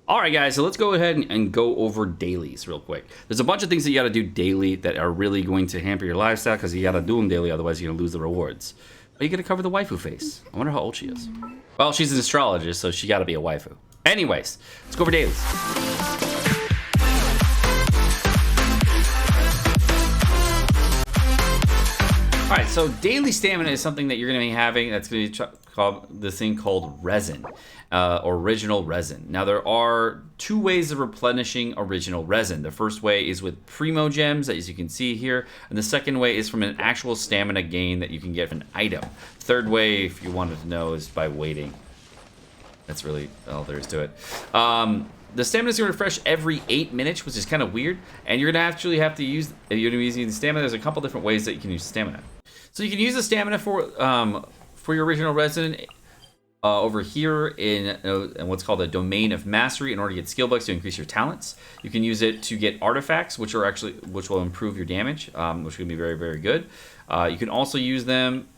Alright guys, so let's go ahead and go over dailies real quick. There's a bunch of things that you gotta do daily that are really going to hamper your lifestyle because you gotta do them daily, otherwise you're gonna lose the rewards. Are you gonna cover the waifu face? I wonder how old she is. Well, she's an astrologist, so she gotta be a waifu. Anyways, let's go over dailies. All right, so daily stamina is something that you're going to be having. That's going to be called this thing called Resin, original resin. Now there are two ways of replenishing original resin. The first way is with primo gems, as you can see here, and the second way is from an actual stamina gain that you can get from an item. Third way, if you wanted to know, is by waiting. That's really all there is to it. The stamina is going to refresh every 8 minutes, which is kind of weird. And you're going to actually have to use, if you're going to be using the stamina, there's a couple different ways that you can use stamina. So you can use the stamina for your original resin over here in what's called a domain of mastery in order to get skill bucks to increase your talents. You can use it to get artifacts, which will improve your damage, which can be very, very good. You can also use them.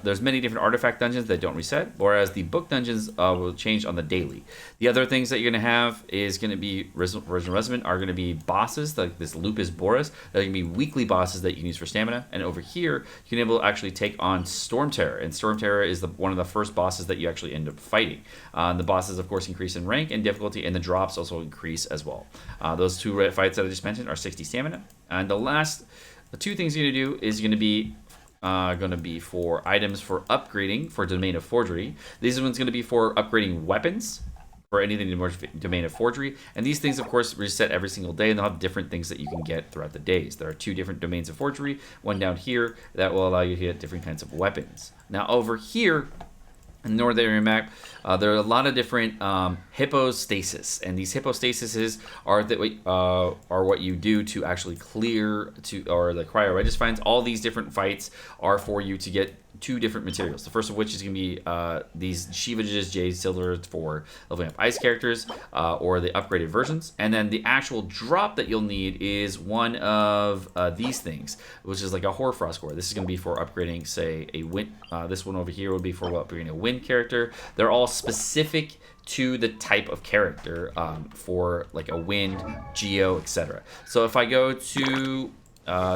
There's many different artifact dungeons that don't reset, whereas the book dungeons will change on the daily. The other things that you're going to have is going to be original resin are going to be bosses like this Lupus Boris. That can be weekly bosses that you can use for stamina. And over here, you can be able to actually take on Storm Terror, and Storm Terror is one of the first bosses that you actually end up fighting. The bosses, of course, increase in rank and difficulty, and the drops also increase as well. Those two fights that I just mentioned are 60 stamina. And the two things you're going to do is going to be for items for upgrading for Domain of Forgery. These ones going to be for upgrading weapons for anything in Domain of Forgery. And these things, of course, reset every single day, and they'll have different things that you can get throughout the days. There are two different Domains of Forgery, one down here that will allow you to get different kinds of weapons. Now over here, in the northern area map, there are a lot of different hypostasis, and these hypostasises are what you do to actually clear or the cryo regis finds. All these different fights are for you to get two different materials. The first of which is going to be these Shiva's Jade Silver for leveling up ice characters, or the upgraded versions. And then the actual drop that you'll need is one of these things, which is like a Hoarfrost core. This is going to be for upgrading, say, a wind. This one over here would be for upgrading a wind character. They're all specific to the type of character, for like a wind, geo, etc. So if I go to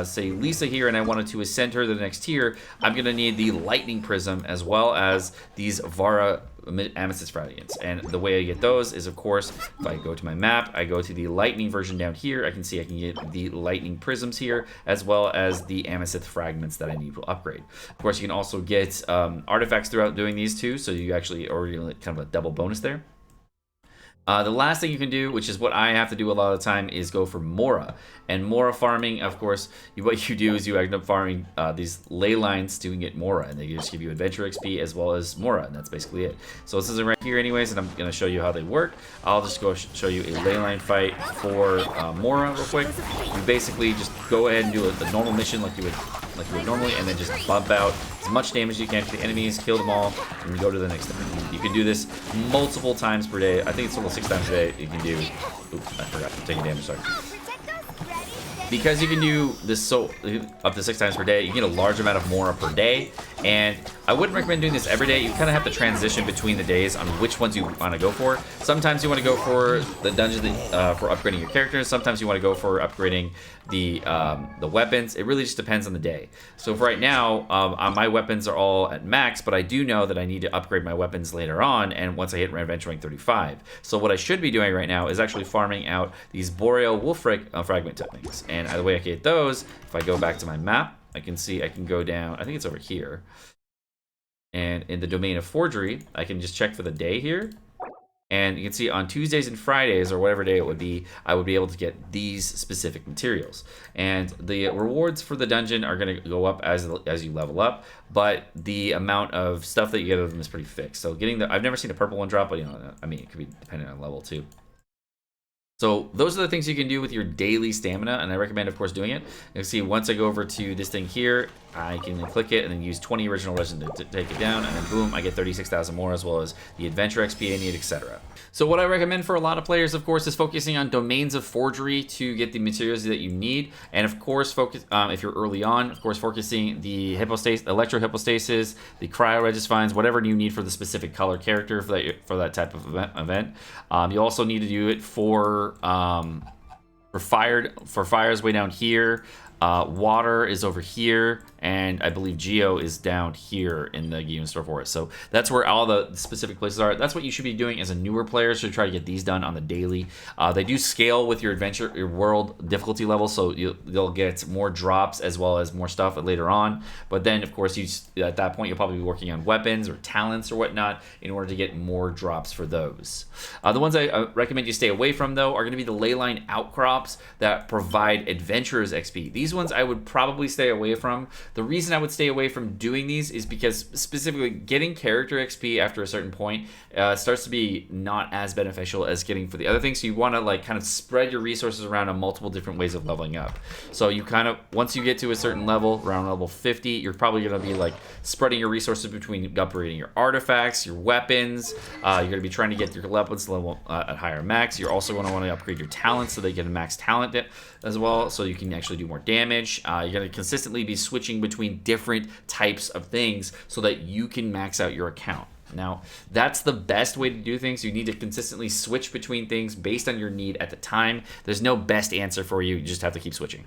say Lisa here and I wanted to ascend her to the next tier, I'm gonna need the lightning prism as well as these Vara amethyst fragments. And the way I get those is, of course, if I go to my map, I go to the lightning version down here. I can see I can get the lightning prisms here as well as the amethyst fragments that I need to upgrade. Of course, you can also get artifacts throughout doing these two, so you actually already kind of a double bonus there. The last thing you can do, which is what I have to do a lot of the time, is go for Mora. And Mora farming, of course, what you do is you end up farming these ley lines to get Mora, and they just give you adventure XP as well as Mora, and that's basically it. So this is right here anyways, and I'm going to show you how they work. I'll just go show you a ley line fight for Mora real quick. You basically just go ahead and do the normal mission like you would normally, and then just bump out as much damage as you can to the enemies, kill them all, and you go to the next thing. You can do this multiple times per day. I think it's almost 6 times a day you can do. Oops, I forgot to take damage, sorry. Because you can do this up to 6 times per day, you get a large amount of Mora per day, and I wouldn't recommend doing this every day. You kind of have to transition between the days on which ones you want to go for. Sometimes you want to go for the dungeons for upgrading your characters. Sometimes you want to go for upgrading the weapons. It really just depends on the day. So for right now, my weapons are all at max, but I do know that I need to upgrade my weapons later on, and once I hit adventure rank 35. So what I should be doing right now is actually farming out these Boreal Wolf fragment techniques. And the way I get those, if I go back to my map, I can see I can go down, I think it's over here. And in the Domain of Forgery, I can just check for the day here. And you can see on Tuesdays and Fridays, or whatever day it would be, I would be able to get these specific materials. And the rewards for the dungeon are going to go up as you level up, but the amount of stuff that you get of them is pretty fixed. So I've never seen a purple one drop, but I mean, it could be dependent on level too. So those are the things you can do with your daily stamina, and I recommend, of course, doing it. You can see once I go over to this thing here, I can then click it and then use 20 original resin to take it down, and then boom, I get 36,000 more, as well as the adventure XP I need, etc. So what I recommend for a lot of players, of course, is focusing on domains of forgery to get the materials that you need, and of course, focus if you're early on, of course, focusing the electro hypostasis, the cryo regis whatever you need for the specific color character for that type of event. You also need to do it for fire's way down here. Water is over here, and I believe Geo is down here in the Game Store Forest. So that's where all the specific places are. That's what you should be doing as a newer player, so try to get these done on the daily. They do scale with your world difficulty level, so you'll get more drops as well as more stuff later on. But then, of course, at that point, you'll probably be working on weapons or talents or whatnot in order to get more drops for those. The ones I recommend you stay away from, though, are going to be the leyline outcrops that provide adventurers XP. These ones I would probably stay away from. The reason I would stay away from doing these is because specifically getting character XP after a certain point starts to be not as beneficial as getting for the other things. So you want to like kind of spread your resources around on multiple different ways of leveling up. So you kind of, once you get to a certain level, around level 50, you're probably going to be like spreading your resources between upgrading your artifacts, your weapons. You're going to be trying to get your weapons level at higher max. You're also going to want to upgrade your talents so they get a max talent as well, so you can actually do more damage. You're going to consistently be switching between different types of things so that you can max out your account. Now, that's the best way to do things. You need to consistently switch between things based on your need at the time. There's no best answer for you. You just have to keep switching.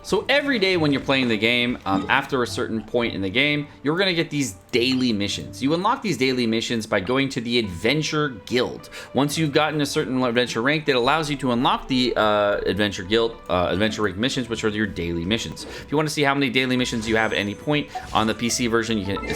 So every day when you're playing the game, after a certain point in the game, you're going to get these daily missions. You unlock these daily missions by going to the Adventure Guild. Once you've gotten a certain adventure rank, that allows you to unlock the Adventure Guild adventure rank missions, which are your daily missions. If you want to see how many daily missions you have at any point on the PC version, you can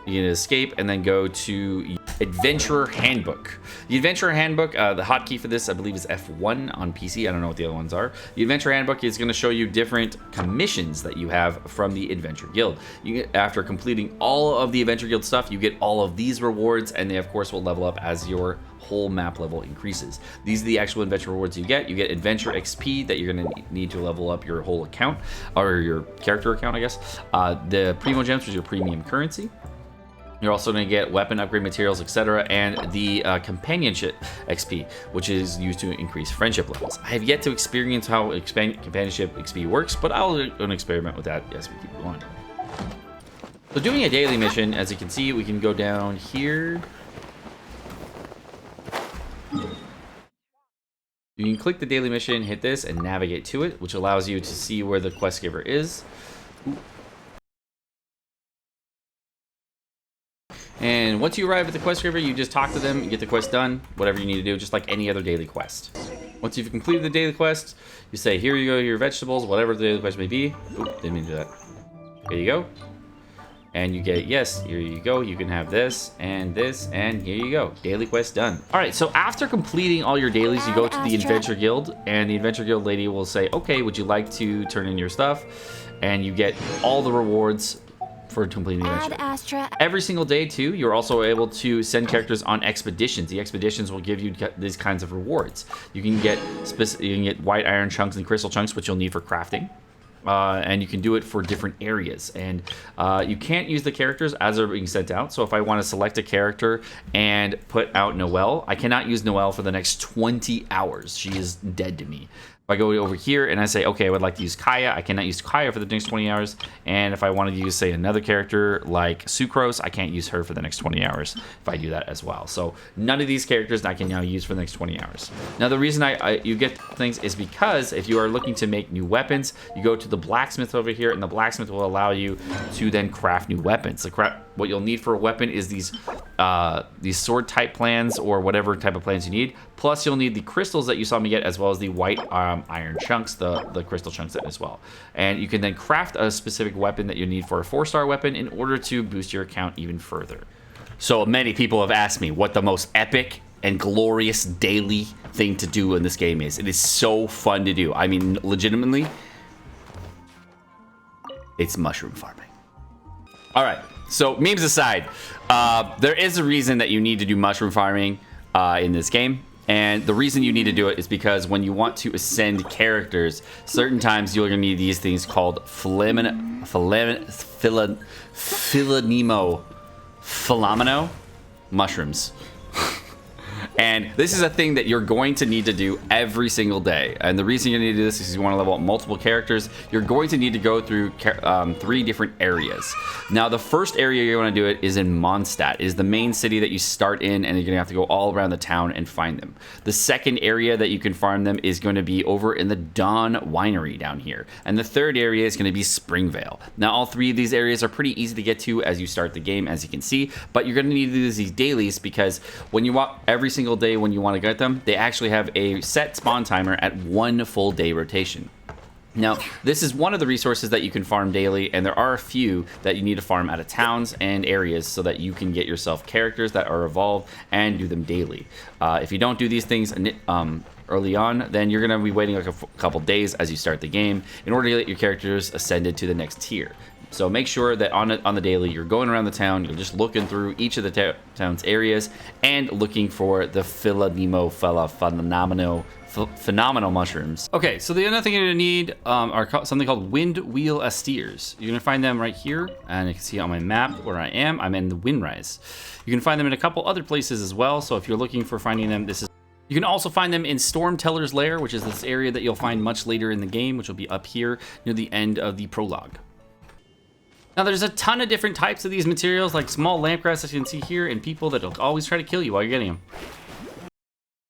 escape and then go to Adventurer Handbook. The Adventurer Handbook, the hotkey for this, I believe, is F1 on PC. I don't know what the other ones are. The Adventurer Handbook is going to show you different commissions that you have from the Adventure Guild. After completing all of the Adventure Guild stuff, you get all of these rewards, and they, of course, will level up as your whole map level increases. These are the actual adventure rewards you get. You get adventure XP that you're going to need to level up your whole account, or your character account, I guess. The Primo Gems, which is your premium currency. You're also going to get weapon upgrade materials, etc., and the companionship XP, which is used to increase friendship levels. I have yet to experience how companionship XP works, but I'll experiment with that as we keep going. So doing a daily mission, as you can see, we can go down here. You can click the daily mission, hit this, and navigate to it, which allows you to see where the quest giver is. And once you arrive at the quest giver, you just talk to them, you get the quest done, whatever you need to do, just like any other daily quest. Once you've completed the daily quest, you say, here you go, your vegetables, whatever the daily quest may be. Oop, didn't mean to do that. Here you go. And you get, yes, here you go, you can have this, and here you go. Daily quest done. All right, so after completing all your dailies, you go to the Adventure Guild, and the Adventure Guild lady will say, okay, would you like to turn in your stuff? And you get all the rewards for completing the adventure. Every single day, too, you're also able to send characters on expeditions. The expeditions will give you these kinds of rewards. You can get white iron chunks and crystal chunks, which you'll need for crafting. And you can do it for different areas. And you can't use the characters as they're being sent out. So if I want to select a character and put out Noelle, I cannot use Noelle for the next 20 hours. She is dead to me. If I go over here and I say, okay, I would like to use Kaya, I cannot use Kaya for the next 20 hours. And if I wanted to use, say, another character like Sucrose, I can't use her for the next 20 hours if I do that as well. So none of these characters I can now use for the next 20 hours. Now, the reason you get things is because if you are looking to make new weapons, you go to the blacksmith over here, and the blacksmith will allow you to then craft new weapons. What you'll need for a weapon is these sword type plans or whatever type of plans you need. Plus, you'll need the crystals that you saw me get, as well as the white iron chunks, the crystal chunks as well. And you can then craft a specific weapon that you need for a 4-star weapon in order to boost your account even further. So many people have asked me what the most epic and glorious daily thing to do in this game is. It is so fun to do. I mean, legitimately, it's mushroom farming. All right. So memes aside, there is a reason that you need to do mushroom farming in this game. And the reason you need to do it is because when you want to ascend characters, certain times you're going to need these things called philomeno mushrooms. And this is a thing that you're going to need to do every single day. And the reason you need to do this is you want to level up multiple characters. You're going to need to go through 3 different areas. Now, the first area you want to do it is in Mondstadt. It is the main city that you start in, and you're going to have to go all around the town and find them. The second area that you can farm them is going to be over in the Dawn Winery down here. And the third area is going to be Springvale. Now, all 3 of these areas are pretty easy to get to as you start the game, as you can see. But you're going to need to do these dailies because when you walk every single day when you want to get them, they actually have a set spawn timer at 1 full day rotation. Now, this is one of the resources that you can farm daily, and there are a few that you need to farm out of towns and areas so that you can get yourself characters that are evolved and do them daily. If you don't do these things early on, then you're going to be waiting like a couple days as you start the game in order to get your characters ascended to the next tier. So make sure that on the daily, you're going around the town, you're just looking through each of the town's areas and looking for the phenomenal mushrooms. Okay, so the other thing you're gonna need are something called wind wheel asteers. You're gonna find them right here, and you can see on my map where I am. I'm in the Windrise. You can find them in a couple other places as well. So if you're looking for finding them, this is. You can also find them in Stormteller's Lair, which is this area that you'll find much later in the game, which will be up here near the end of the prologue. Now, there's a ton of different types of these materials, like small lampgrass, as you can see here, and people that will always try to kill you while you're getting them.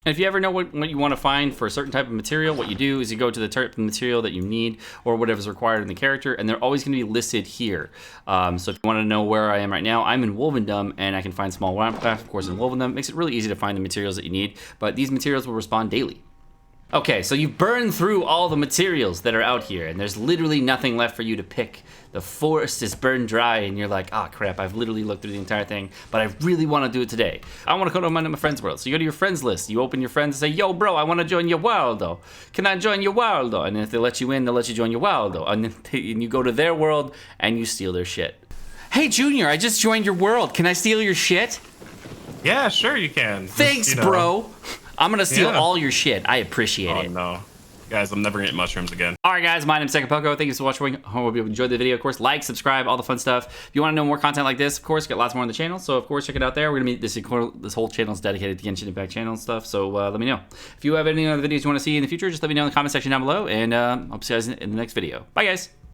And if you ever know what you want to find for a certain type of material, what you do is you go to the type of material that you need or whatever's required in the character, and they're always going to be listed here. So if you want to know where I am right now, I'm in Wolvendom, and I can find small lampgrass, of course, in Wolvendom. It makes it really easy to find the materials that you need, but these materials will respawn daily. Okay, so you burn through all the materials that are out here, and there's literally nothing left for you to pick. The forest is burned dry, and you're like, ah, crap, I've literally looked through the entire thing, but I really want to do it today. I want to go to my friend's world. So you go to your friends list, you open your friends and say, yo, bro, I want to join your world, though. Can I join your world, though? And if they let you in, they'll let you join your world, though. And then you go to their world, and you steal their shit. Hey, Junior, I just joined your world. Can I steal your shit? Yeah, sure you can. Thanks, bro. I'm gonna steal all your shit. I appreciate it. Oh no. Guys, I'm never gonna eat mushrooms again. Alright guys, my name's Sekapoko. Thank you so much for watching. I hope you enjoyed the video. Of course, like, subscribe, all the fun stuff. If you want to know more content like this, of course, got lots more on the channel. So of course, check it out there. We're gonna be this whole channel is dedicated to Genshin Impact channel and stuff. So let me know. If you have any other videos you want to see in the future, just let me know in the comment section down below. And I'll see you guys in the next video. Bye guys.